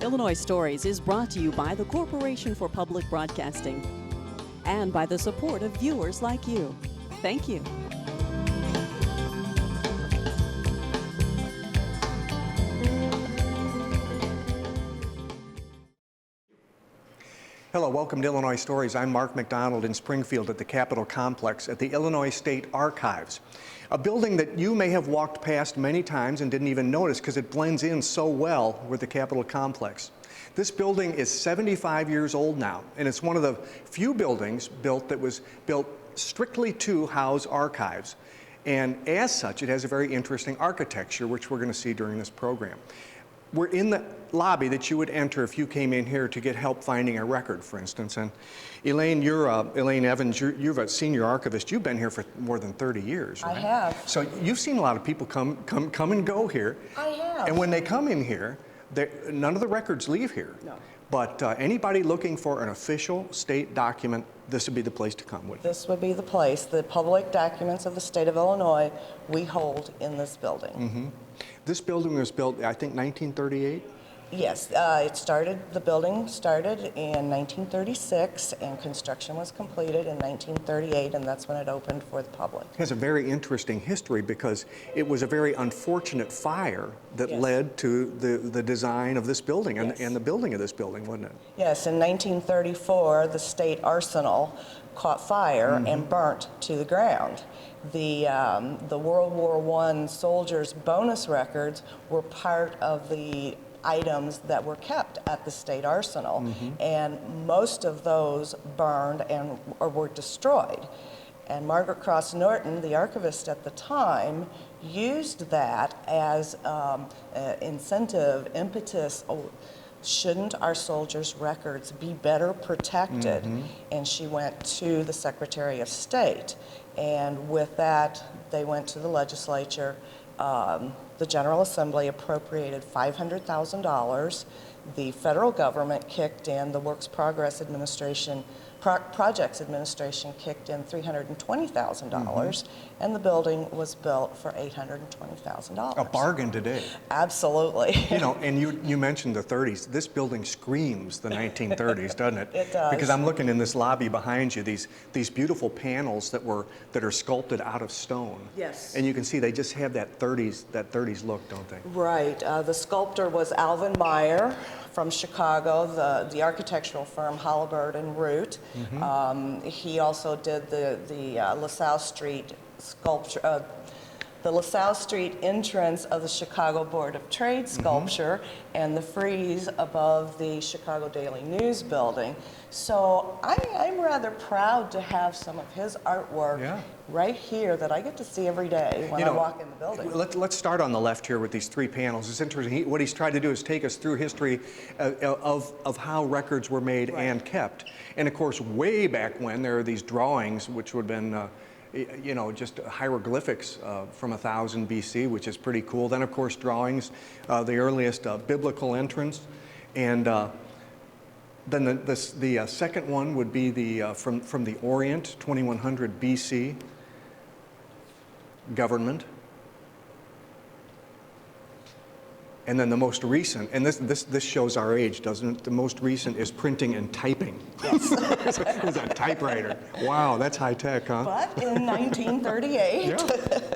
Illinois Stories is brought to you by the Corporation for Public Broadcasting and by the support of viewers like you. Thank you. Hello, welcome to Illinois Stories. I'm Mark McDonald in Springfield at the Capitol Complex at the Illinois State Archives, a building that you may have walked past many times and didn't even notice because it blends in so well with the Capitol Complex. This building is 75 years old now, and it's one of the few buildings that was built strictly to house archives. And as such, it has a very interesting architecture, which we're going to see during this program. We're in the lobby that you would enter if you came in here to get help finding a record, for instance. And Elaine, Elaine Evans, you're a senior archivist. You've been here for more than 30 years, right? I have. So you've seen a lot of people come and go here. I have. And when they come in here, none of the records leave here. No. But anybody looking for an official state document, this would be the place to come, wouldn't it? This would be the place. The public documents of the state of Illinois we hold in this building. Mm-hmm. This building was built, I think, 1938? Yes, the building started in 1936 and construction was completed in 1938, and that's when it opened for the public. It has a very interesting history because it was a very unfortunate fire that Yes. led to the design of this building and, Yes. and the building of this building, wasn't it? Yes, in 1934, the state arsenal caught fire and burnt to the ground. The World War I soldiers' bonus records were part of the items that were kept at the state arsenal, and most of those burned or were destroyed. And Margaret Cross Norton, the archivist at the time, used that as incentive, impetus. Shouldn't our soldiers' records be better protected? And she went to the Secretary of State. And with that, they went to the legislature. The General Assembly appropriated $500,000. The federal government kicked in, the Works Progress Administration, Projects Administration kicked in $320,000, and the building was built for $820,000. A bargain today. Absolutely. You know, and you mentioned the 30s. This building screams the 1930s, doesn't it? It does. Because I'm looking in this lobby behind you, these beautiful panels that are sculpted out of stone. Yes. And you can see they just have that 30s look, don't they? Right. The sculptor was Alvin Meyer from Chicago, the architectural firm Halliburton and Root. He also did the LaSalle Street sculpture, the LaSalle Street entrance of the Chicago Board of Trade sculpture, and the frieze above the Chicago Daily News building. So I'm rather proud to have some of his artwork right here that I get to see every day when I walk in the building. Let's start on the left here with these three panels. It's interesting. What he's tried to do is take us through history of how records were made and kept. And of course, way back when, there are these drawings which would have been just hieroglyphics from 1000 BC, which is pretty cool. Then, of course, drawings, the earliest biblical entrance. And then the second one would be from the Orient, 2100 BC government. And then the most recent, and this shows our age, doesn't it? The most recent is printing and typing. Yes. It was a typewriter. Wow, that's high tech, huh? But in 1938.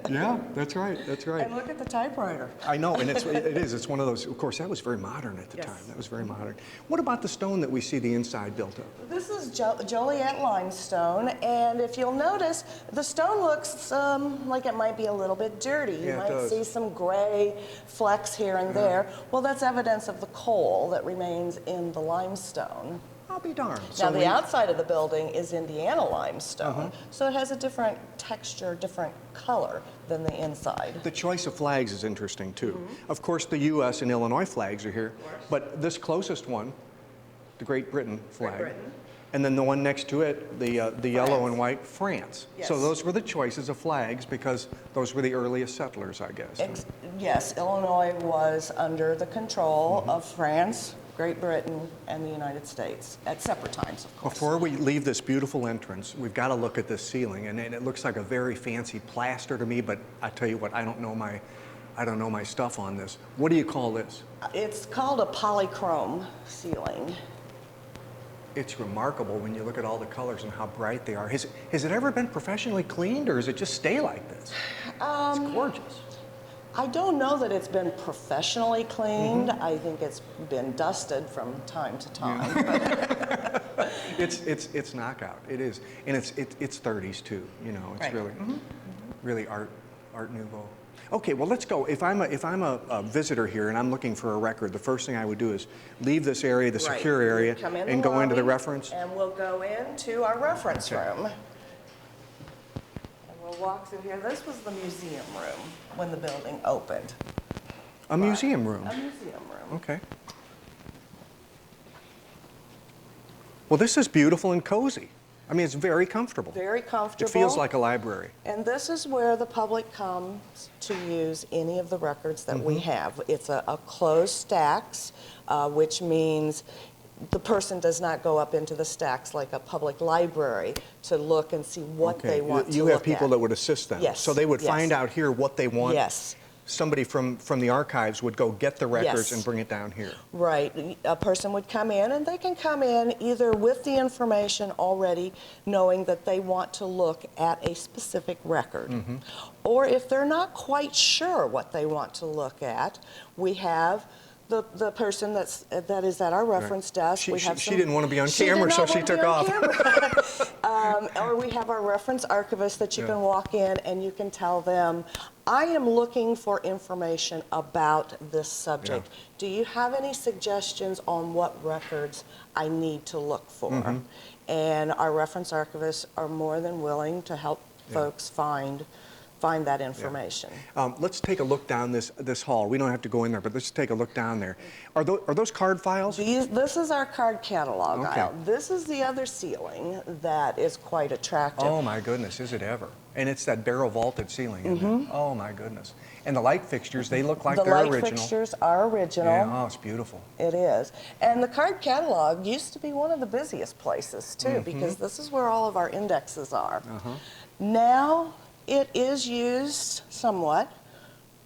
Yeah, that's right, that's right. And look at the typewriter. I know, and it is. It's one of those, of course, that was very modern at the time. That was very modern. What about the stone that we see the inside built of? This is Joliet limestone, and if you'll notice, the stone looks like it might be a little bit dirty. You might see some gray flecks here and there. Well, that's evidence of the coal that remains in the limestone. I'll be darned. Now, the outside of the building is Indiana limestone, so it has a different texture, different color than the inside. The choice of flags is interesting, too. Of course, the U.S. and Illinois flags are here, but this closest one, the Great Britain flag, and then the one next to it, the yellow and white, France. Yes. So those were the choices of flags because those were the earliest settlers, I guess. Yes, Illinois was under the control of France, Great Britain, and the United States at separate times, of course. Before we leave this beautiful entrance, we've got to look at this ceiling, and it looks like a very fancy plaster to me, but I tell you what, I don't know my I don't know my stuff on this. What do you call this? It's called a polychrome ceiling. It's remarkable when you look at all the colors and how bright they are. Has it ever been professionally cleaned, or does it just stay like this? It's gorgeous. I don't know that it's been professionally cleaned. I think it's been dusted from time to time. It's knockout. It is, and it's 30s too. You know, it's Right. really, really Art Nouveau. Okay, well, let's go. If I'm a visitor here and I'm looking for a record, the first thing I would do is leave this area, the Right. secure area, Come in and the go into the lobby, reference. And we'll go into our reference room. And we'll walk through here. This was the museum room when the building opened. A museum room. A museum room. Okay. Well, this is beautiful and cozy. I mean, it's very comfortable. Very comfortable. It feels like a library. And this is where the public comes to use any of the records that we have. It's a closed stacks, which means the person does not go up into the stacks like a public library to look and see what they want to You look have people at. that would assist them. Yes, So they would yes. find out here what they want. Yes. Somebody from the archives would go get the records Yes. and bring it down here. Right. A person would come in, and they can come in either with the information already, knowing that they want to look at a specific record. Or if they're not quite sure what they want to look at, we have the person that is at our reference desk. She, We have she some- didn't want to be on She did camera, not so want she to took be on off. camera. Or we have our reference archivist that you can walk in and you can tell them, I am looking for information about this subject. Do you have any suggestions on what records I need to look for? And our reference archivists are more than willing to help folks find that information. Let's take a look down this hall. We don't have to go in there, but let's take a look down there. Are those card files? This is our card catalog Okay. aisle. This is the other ceiling that is quite attractive. Oh my goodness, is it ever? And it's that barrel vaulted ceiling, isn't it? Oh my goodness. And the light fixtures, they look like The they're light original. fixtures are original. Yeah, oh, it's beautiful. It is. And the card catalog used to be one of the busiest places, too, because this is where all of our indexes are. Now, it is used somewhat,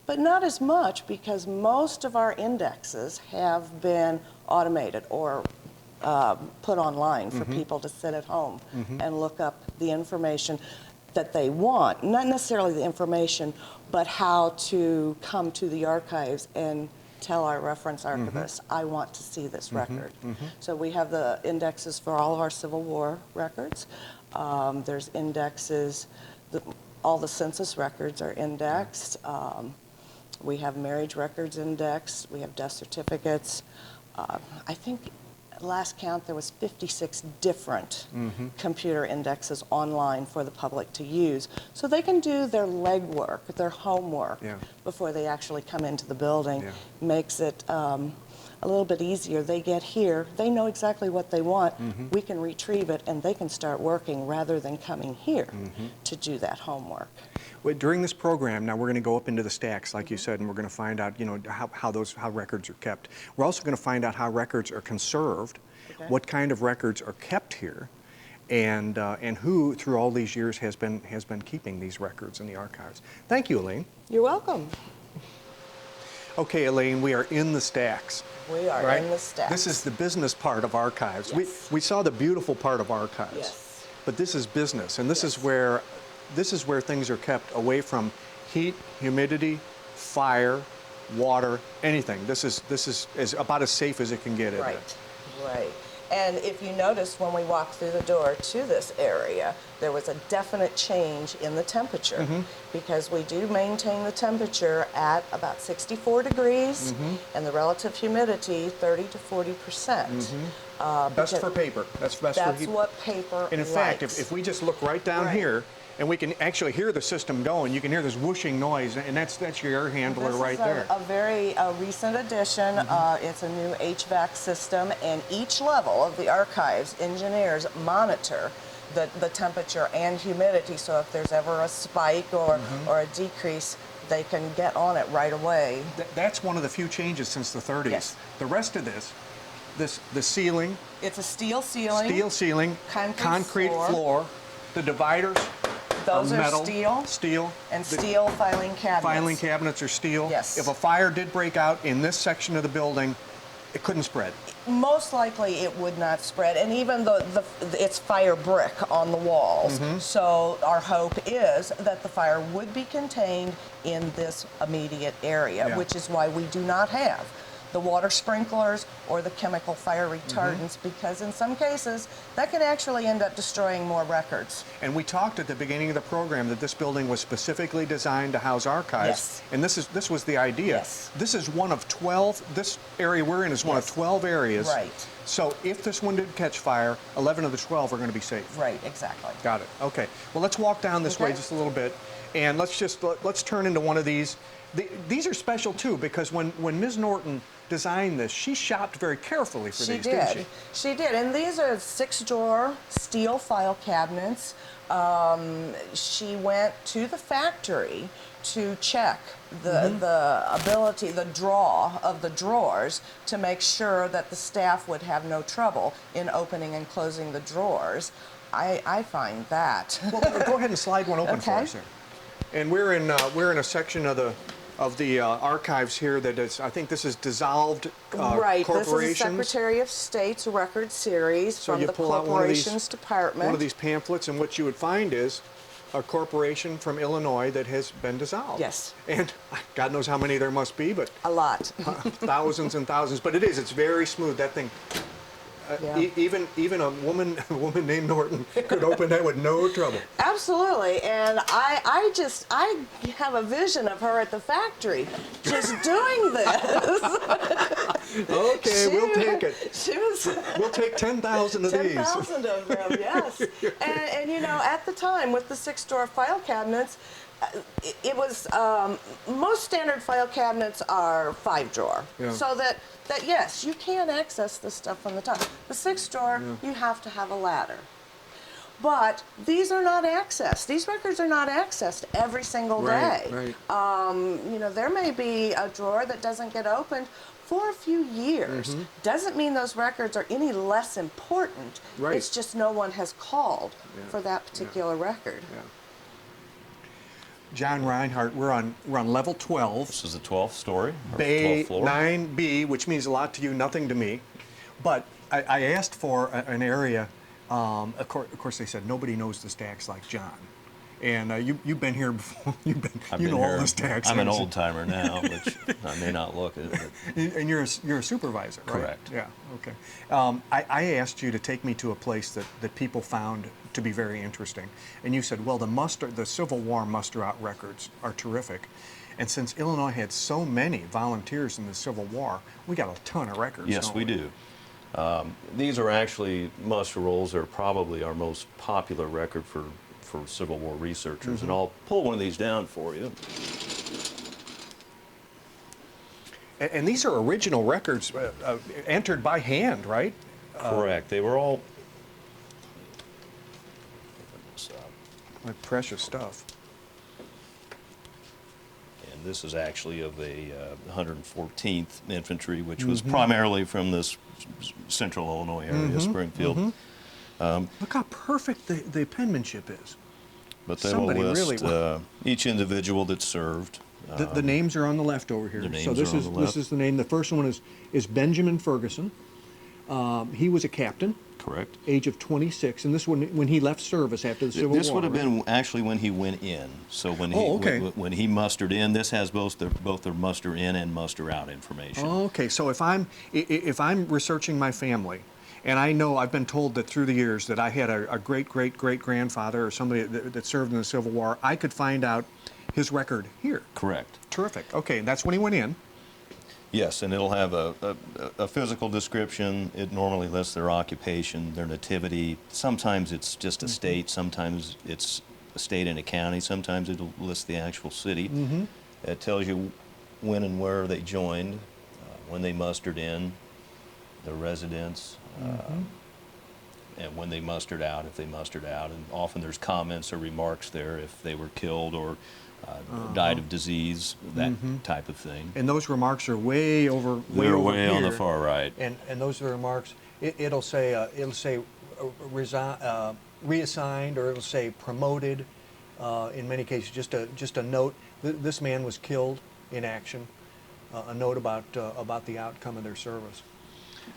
but not as much, because most of our indexes have been automated or put online for people to sit at home and look up the information that they want. Not necessarily the information, but how to come to the archives and tell our reference archivist, I want to see this record. So we have the indexes for all of our Civil War records. There's indexes, all the census records are indexed. We have marriage records indexed. We have death certificates. I think last count there was 56 different computer indexes online for the public to use, so they can do their legwork, their homework before they actually come into the building. Makes it a little bit easier. They get here, they know exactly what they want. We can retrieve it and they can start working rather than coming here to do that homework. Well, during this program, now we're going to go up into the stacks, like you said, and we're going to find out, you know, how records are kept. We're also going to find out how records are conserved, what kind of records are kept here, and who, through all these years, has been keeping these records in the archives. Thank you, Elaine. You're welcome. Okay, Elaine, we are in the stacks. We are right? in the stacks. This is the business part of archives. Yes. We saw the beautiful part of archives. Yes. But this is business, and this is where things are kept away from heat, humidity, fire, water, anything. This is about as safe as it can get. Right, right. And if you notice, when we walked through the door to this area, there was a definite change in the temperature, because we do maintain the temperature at about 64 degrees and the relative humidity 30 to 40%. Best for paper. That's best for That's heat. what paper And in fact, if we just look right down here, and we can actually hear the system going, you can hear this whooshing noise, and that's your air handler right there. This is a very recent addition. It's a new HVAC system, and each level of the archives, engineers monitor the temperature and humidity, so if there's ever a spike or a decrease, they can get on it right away. That's one of the few changes since the 30s. Yes. The rest of the ceiling, It's a steel ceiling. concrete floor, the dividers, Those are metal, steel. Steel. And steel filing cabinets. Filing cabinets are steel. Yes. If a fire did break out in this section of the building, it couldn't spread. Most likely it would not spread, and even though it's fire brick on the walls. So our hope is that the fire would be contained in this immediate area, which is why we do not have the water sprinklers or the chemical fire retardants, because in some cases that can actually end up destroying more records. And we talked at the beginning of the program that this building was specifically designed to house archives. Yes. And this was the idea. Yes. This is one of 12, this area we're in is one of 12 areas. Right. So if this one did catch fire, 11 of the 12 are going to be safe. Right, exactly. Got it. Okay. Well, let's walk down this way just a little bit, and let's turn into one of these. These are special too, because when Ms. Norton designed this, she shopped very carefully for these, didn't she? She did, and these are 6-drawer steel file cabinets. She went to the factory to check the ability, the draw of the drawers, to make sure that the staff would have no trouble in opening and closing the drawers. I find that. Well, go ahead and slide one open for us here. And we're in a section of the archives here that is, I think this is dissolved Right, this is a corporations. Secretary of State's record series So from you the pull out Corporations Department. one of these pamphlets, and what you would find is a corporation from Illinois that has been dissolved. Yes. And God knows how many there must be, but A lot. thousands and thousands. But it's very smooth. That thing. Even a woman named Norton could open that with no trouble. Absolutely, and I have a vision of her at the factory just doing this. Okay, we'll take it. We'll take 10,000 of these. 10,000 of them, yes. And you know, at the time with the 6-drawer file cabinets, it was most standard file cabinets are 5-drawer, so that yes, you can access this stuff from the top. The 6-drawer, you have to have a ladder. But these are not accessed. These records are not accessed every single day. Right. You know, there may be a drawer that doesn't get opened for a few years. Doesn't mean those records are any less important. Right. It's just no one has called for that particular record. Yeah. John Reinhardt, we're on level 12. This is the 12th story, or Bay 12th floor. 9B, which means a lot to you, nothing to me. But I asked for an area. Of course, they said nobody knows the stacks like John. And you've been here before. You know all the stacks. I'm an old timer now, which I may not look at it. And you're a supervisor, right? Correct. Yeah. Okay. I asked you to take me to a place that people found to be very interesting, and you said, well, the Civil War muster-out records are terrific, and since Illinois had so many volunteers in the Civil War, we got a ton of records. Yes, don't we do. These are actually muster rolls. They're probably our most popular record for Civil War researchers, and I'll pull one of these down for you. And these are original records entered by hand, right? Correct. They were all. Like precious stuff. And this is actually of the 114th Infantry, which was primarily from this central Illinois area, Springfield. Look how perfect the penmanship is. But they Somebody will list really each individual that served. The names are on the left over here. The names So this are on is the left. this is the name. The first one is Benjamin Ferguson. He was a captain. Correct. Age of 26, and this one when he left service after the Civil War. This would have right? been actually when he went in. So when he when he mustered in, this has both their muster in and muster out information. Oh, okay, so if I'm researching my family, and I know I've been told that through the years that I had a great grandfather or somebody that served in the Civil War, I could find out his record here. Correct. Terrific. Okay, and that's when he went in. Yes, and it'll have a physical description. It normally lists their occupation, their nativity. Sometimes it's just a state. Sometimes it's a state and a county. Sometimes it'll list the actual city. It tells you when and where they joined, when they mustered in, their residence, and when they mustered out, if they mustered out. And often there's comments or remarks there if they were killed or died of disease, that type of thing. And those remarks are way over. They're over way on the here. far right. And those are the remarks. It'll say reassigned, or it'll say promoted, in many cases, just a note. This man was killed in action. A note about the outcome of their service.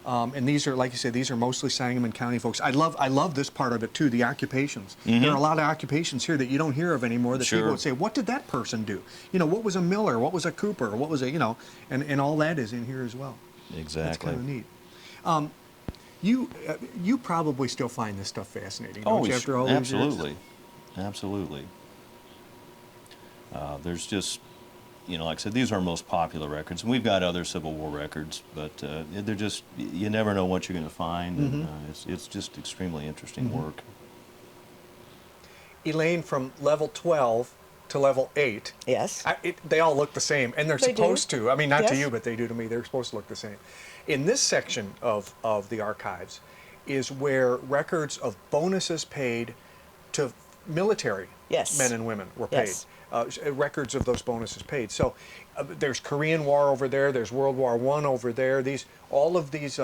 And these are, like you said, these are mostly Sangamon County folks. I love this part of it too, the occupations. There are a lot of occupations here that you don't hear of anymore that people would say, what did that person do? You know, what was a miller? What was a cooper? What was a, you know, and all that is in here as well. Exactly. That's kind of neat. You probably still find this stuff fascinating, don't you, after all these years? Absolutely. There's just, you know, like I said, these are our most popular records, and we've got other Civil War records, but they're just, you never know what you're going to find, and it's just extremely interesting work. Elaine, from level 12 to level 8. Yes. They all look the same, and they're supposed to. I mean, not to Yes. you, but they do to me. They're supposed to look the same. In this section of the archives is where records of bonuses paid to military men and women were paid. Yes. Records of those bonuses paid. So there's Korean War over there. There's World War I over there. All of these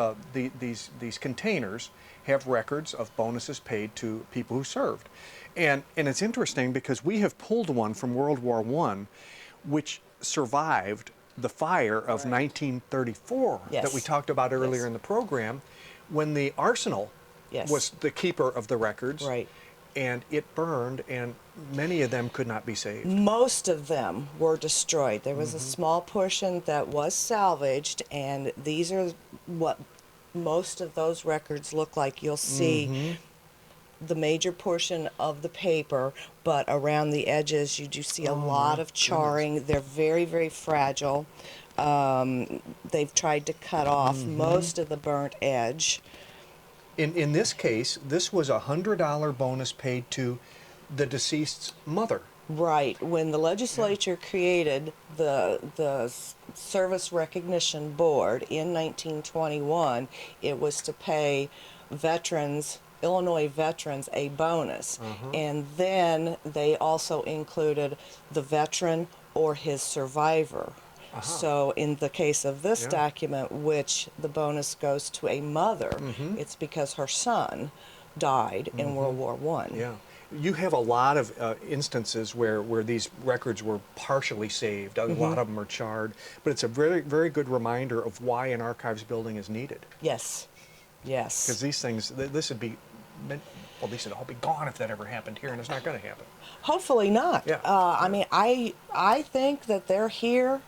containers have records of bonuses paid to people who served, and it's interesting because we have pulled one from World War I, which survived the fire of 1934 that we talked about earlier in the program, when the arsenal was the keeper of the records. Right. And it burned, and many of them could not be saved. Most of them were destroyed. There was a small portion that was salvaged, and these are what most of those records look like. You'll see the major portion of the paper, but around the edges you do see a lot of charring. They're very, very fragile. They've tried to cut off most of the burnt edge. In this case, this was a $100 bonus paid to the deceased's mother. Right. When the legislature created the Service Recognition Board in 1921, it was to pay veterans, Illinois veterans, a bonus. And then they also included the veteran or his survivor. So in the case of this document, which the bonus goes to a mother, it's because her son died in World War I. Yeah. You have a lot of instances where these records were partially saved. A lot of them are charred. But it's a very, very good reminder of why an archives building is needed. Yes. Yes. Because these things, this would be, well, these would all be gone if that ever happened here, and it's not going to happen. Hopefully not. Yeah. I mean, I think that they're here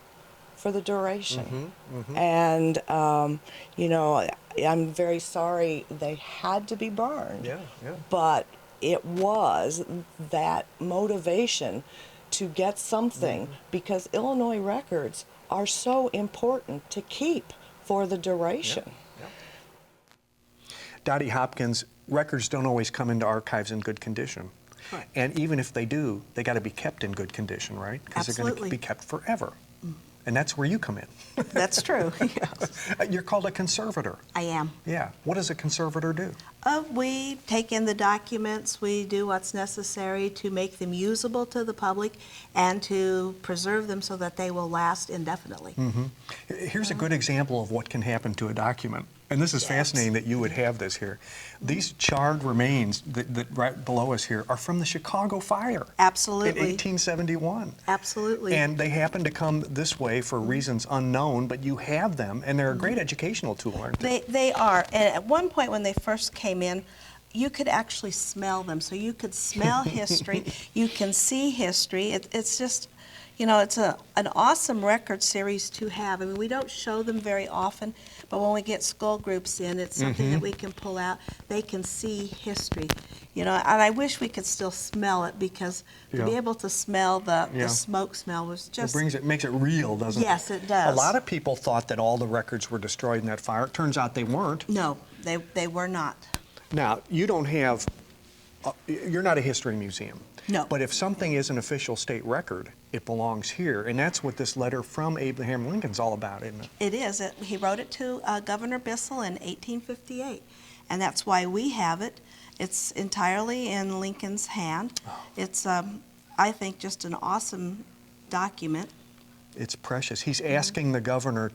for the duration. And, you know, I'm very sorry they had to be burned. Yeah, yeah. But it was that motivation to get something because Illinois records are so important to keep for the duration. Yeah, yeah. Dottie Hopkins, records don't always come into archives in good condition. Right. And even if they do, they got to be kept in good condition, right? Because they're going to be kept forever. And that's where you come in. That's true. Yes. You're called a conservator. I am. Yeah. What does a conservator do? We take in the documents, we do what's necessary to make them usable to the public and to preserve them so that they will last indefinitely. Here's a good example of what can happen to a document. And this is fascinating that you would have this here. These charred remains that right below us here are from the Chicago fire. Absolutely. In 1871. Absolutely. And they happen to come this way for reasons unknown, but you have them, and they're a great educational tool, aren't they? They are. And at one point when they first came in, you could actually smell them. So you could smell history. You can see history. It's just, you know, it's an awesome record series to have. I mean, we don't show them very often, but when we get skull groups in, it's something that we can pull out. They can see history, you know, and I wish we could still smell it because to be able to smell the smoke smell was just... It makes it real, doesn't it? Yes, it does. A lot of people thought that all the records were destroyed in that fire. It turns out they weren't. No, they were not. Now, you don't have, you're not a history museum. No. But if something is an official state record, it belongs here. And that's what this letter from Abraham Lincoln's all about, isn't it? It is. He wrote it to Governor Bissell in 1858. And that's why we have it. It's entirely in Lincoln's hand. It's, I think, just an awesome document. It's precious. He's asking the governor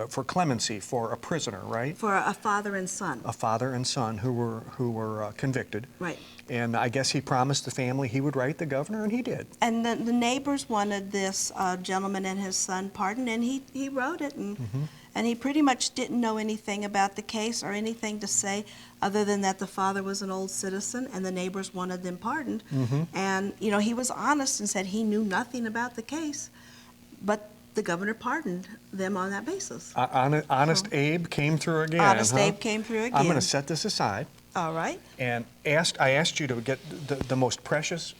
for clemency for a prisoner, right? For a father and son. A father and son who were convicted. Right. And I guess he promised the family he would write the governor, and he did. And the neighbors wanted this gentleman and his son pardoned, and he wrote it, and he pretty much didn't know anything about the case or anything to say other than that the father was an old citizen and the neighbors wanted them pardoned. And, you know, he was honest and said he knew nothing about the case, but the governor pardoned them on that basis. Honest Abe came through again. Honest Abe came through again. I'm going to set this aside. All right. And I asked you to get the most precious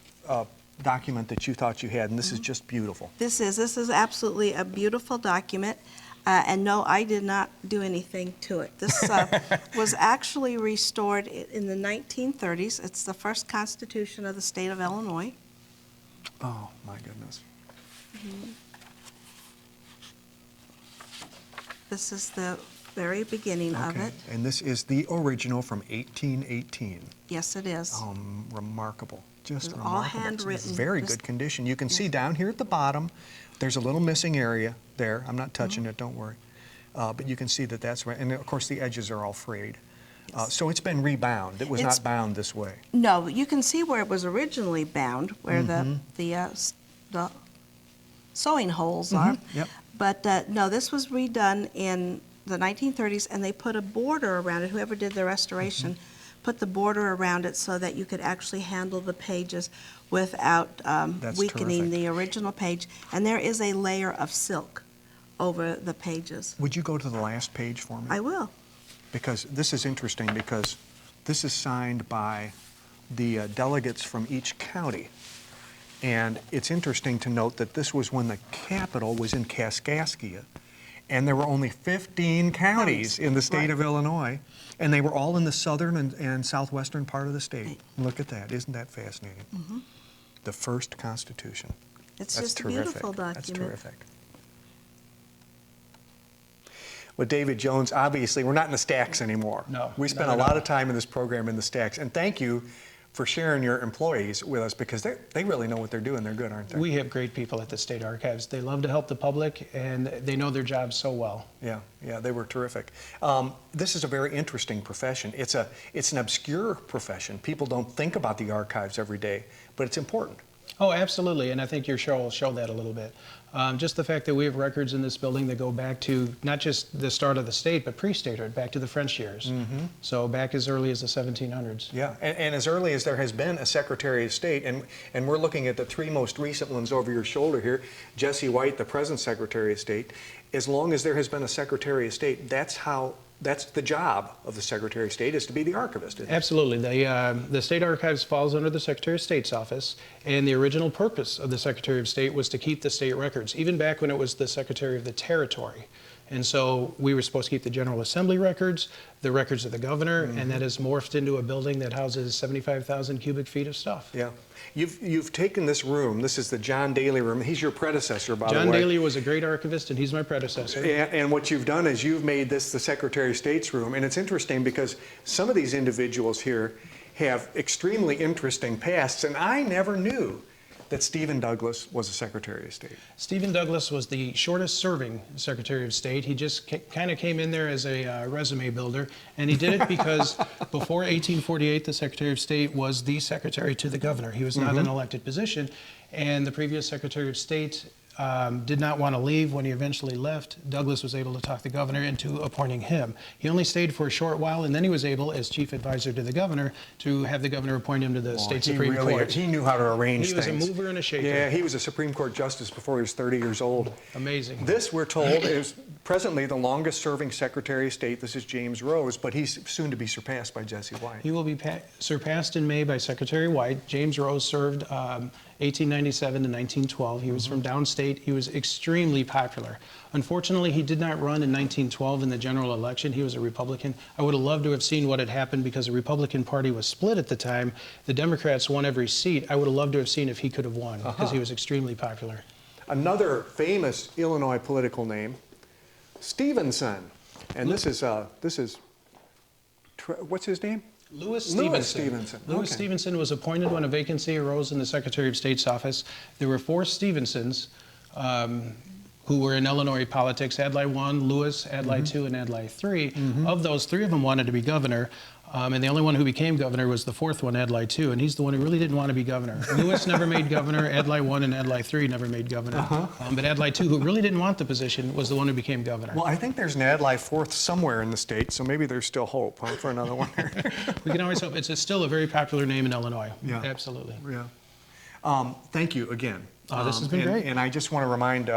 document that you thought you had, and this is just beautiful. This is absolutely a beautiful document. And no, I did not do anything to it. This was actually restored in the 1930s. It's the first Constitution of the state of Illinois. Oh, my goodness. This is the very beginning of it. And this is the original from 1818. Yes, it is. Oh, remarkable. Just It's remarkable. all handwritten. It's in very good condition. You can see down here at the bottom, there's a little missing area there. I'm not touching it, don't worry. But you can see that that's right. And of course, the edges are all frayed. So it's been rebound. It was not bound this way. No, you can see where it was originally bound, where the sewing holes are. Yep. But no, this was redone in the 1930s, and they put a border around it. Whoever did the restoration put the border around it so that you could actually handle the pages without weakening terrific. the original page. And there is a layer of silk over the pages. Would you go to the last page for me? I will. Because this is interesting, because this is signed by the delegates from each county. And it's interesting to note that this was when the capital was in Kaskaskia, and there were only 15 counties in the state of Illinois, and they were all in the southern and southwestern part of the state. Right. Look at that. Isn't that fascinating? The first Constitution. It's That's just terrific. a beautiful document. That's terrific. Well, David Jones, obviously, we're not in the stacks anymore. No, We spent not a at lot all. of time in this program in the stacks, and thank you for sharing your employees with us, because they really know what they're doing. They're good, aren't they? We have great people at the State Archives. They love to help the public, and they know their jobs so well. Yeah, they were terrific. This is a very interesting profession. It's an obscure profession. People don't think about the archives every day, but it's important. Oh, absolutely, and I think your show will show that a little bit. Just the fact that we have records in this building that go back to not just the start of the state, but pre-statehood, back to the French years. So back as early as the 1700s. Yeah, and as early as there has been a Secretary of State, and we're looking at the three most recent ones over your shoulder here, Jesse White, the present Secretary of State. As long as there has been a Secretary of State, that's the job of the Secretary of State, is to be the archivist. Isn't it? Absolutely. The State Archives falls under the Secretary of State's office, and the original purpose of the Secretary of State was to keep the state records, even back when it was the Secretary of the Territory. And so we were supposed to keep the General Assembly records, the records of the governor, and that has morphed into a building that houses 75,000 cubic feet of stuff. Yeah. You've taken this room, this is the John Daly room. He's your predecessor, by the way. John Daly was a great archivist, and he's my predecessor. And what you've done is you've made this the Secretary of State's room. And it's interesting because some of these individuals here have extremely interesting pasts, and I never knew that Stephen Douglas was a Secretary of State. Stephen Douglas was the shortest serving Secretary of State. He just kind of came in there as a resume builder, and he did it because before 1848, the Secretary of State was the Secretary to the Governor. He was not an elected position, and the previous Secretary of State did not want to leave. When he eventually left, Douglas was able to talk the governor into appointing him. He only stayed for a short while, and then he was able, as chief advisor to the governor, to have the governor appoint him to the state Supreme Court. He knew how to arrange He was things. a mover and a shaker. Yeah, he was a Supreme Court justice before he was 30 years old. Amazing. This, we're told, is presently the longest serving Secretary of State. This is James Rose, but he's soon to be surpassed by Jesse White. He will be surpassed in May by Secretary White. James Rose served 1897 to 1912. He was from downstate. He was extremely popular. Unfortunately, he did not run in 1912 in the general election. He was a Republican. I would have loved to have seen what had happened because the Republican Party was split at the time. The Democrats won every seat. I would have loved to have seen if he could have won because he was extremely popular. Another famous Illinois political name, Stevenson. And this is what's his name? Louis Stevenson. Stevenson. Louis Okay. Stevenson was appointed when a vacancy arose in the Secretary of State's office. There were 4 Stevensons who who were in Illinois politics, Adlai 1, Lewis, Adlai 2, and Adlai 3. Of those, 3 of them wanted to be governor. And the only one who became governor was the 4th one, Adlai 2, and he's the one who really didn't want to be governor. Lewis never made governor, Adlai 1 and Adlai 3 never made governor. But Adlai 2, who really didn't want the position, was the one who became governor. Well, I think there's an Adlai 4th somewhere in the state, so maybe there's still hope for another one. We can always hope. It's still a very popular name in Illinois. Yeah. Absolutely. Yeah. Thank you again. This has been great. And I just want to remind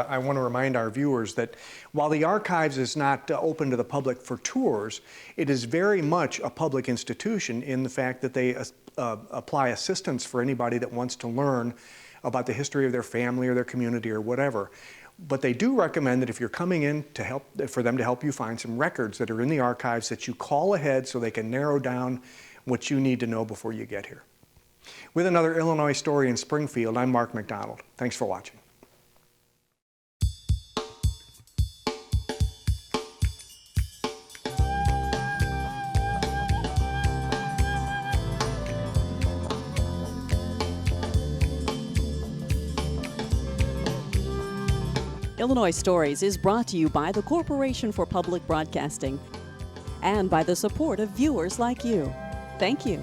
our viewers that while the archives is not open to the public for tours, it is very much a public institution in the fact that they apply assistance for anybody that wants to learn about the history of their family or their community or whatever. But they do recommend that if you're coming in for them to help you find some records that are in the archives, that you call ahead so they can narrow down what you need to know before you get here. With another Illinois story in Springfield, I'm Mark McDonald. Thanks for watching. Illinois Stories is brought to you by the Corporation for Public Broadcasting and by the support of viewers like you. Thank you.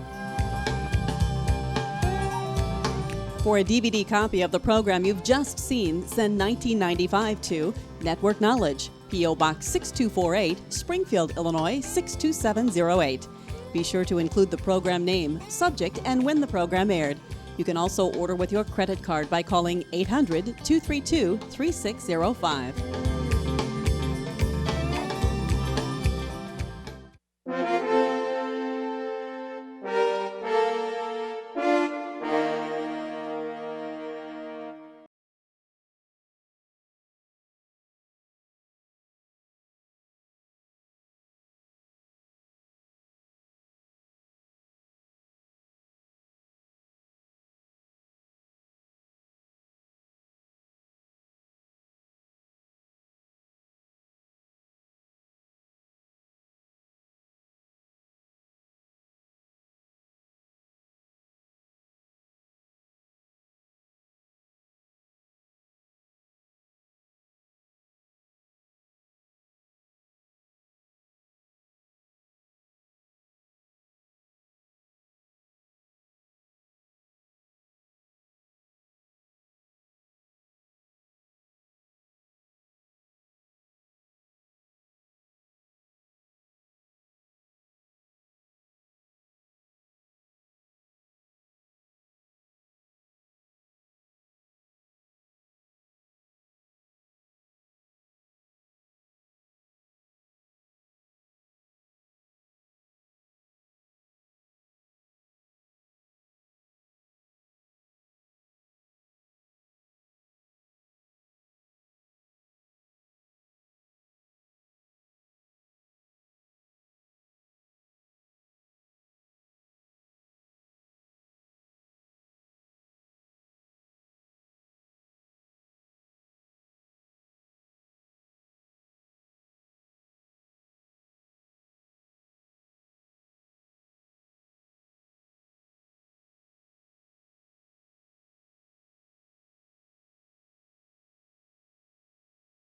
For a DVD copy of the program you've just seen, send 1995 to Network Knowledge, P.O. Box 6248, Springfield, Illinois 62708. Be sure to include the program name, subject, and when the program aired. You can also order with your credit card by calling 800-232-3605.